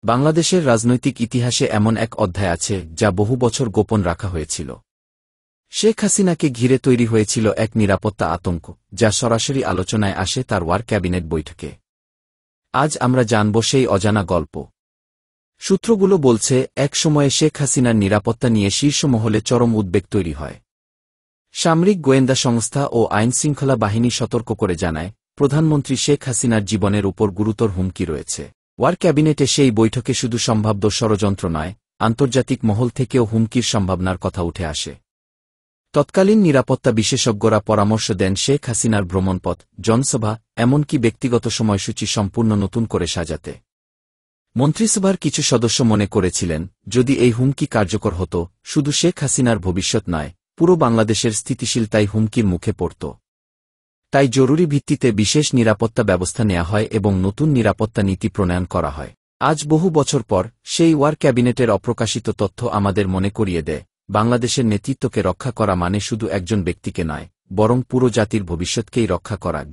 বাংলাদেশের রাজনৈতিক ইতিহাসে এমন এক অধ্যায় আছে যা বহু বছর গোপন রাখা হয়েছিল। শেখ হাসিনাকে ঘিরে তৈরি হয়েছিল এক নিরাপত্তা আতঙ্ক, যা সরাসরি আলোচনায় আসে তার ওয়ার ক্যাবিনেট বৈঠকে। আজ আমরা জানব সেই অজানা গল্প। সূত্রগুলো বলছে, এক সময়ে শেখ হাসিনার নিরাপত্তা নিয়ে শীর্ষ মহলে চরম উদ্বেগ তৈরি হয়। সামরিক গোয়েন্দা সংস্থা ও আইনশৃঙ্খলা বাহিনী সতর্ক করে জানায়, প্রধানমন্ত্রী শেখ হাসিনার জীবনের উপর গুরুতর হুমকি রয়েছে। ওয়ার ক্যাবিনেটে সেই বৈঠকে শুধু সম্ভাব্য ষড়যন্ত্র নয়, আন্তর্জাতিক মহল থেকেও হুমকির সম্ভাবনার কথা উঠে আসে। তৎকালীন নিরাপত্তা বিশেষজ্ঞরা পরামর্শ দেন শেখ হাসিনার ভ্রমণপথ, জনসভা, এমনকি ব্যক্তিগত সময়সূচি সম্পূর্ণ নতুন করে সাজাতে। মন্ত্রিসভার কিছু সদস্য মনে করেছিলেন, যদি এই হুমকি কার্যকর হতো, শুধু শেখ হাসিনার ভবিষ্যৎ নয়, পুরো বাংলাদেশের স্থিতিশীলতাই হুমকির মুখে পড়ত। তাই জরুরি ভিত্তিতে বিশেষ নিরাপত্তা ব্যবস্থা নেওয়া হয় এবং নতুন নিরাপত্তা নীতি প্রণয়ন করা হয়। আজ বহু বছর পর সেই ওয়ার ক্যাবিনেটের অপ্রকাশিত তথ্য আমাদের মনে করিয়ে দেয়, বাংলাদেশের নেতৃত্বকে রক্ষা করা মানে শুধু একজন ব্যক্তিকে নয়, বরং পুরো জাতির ভবিষ্যৎকেই রক্ষা করা।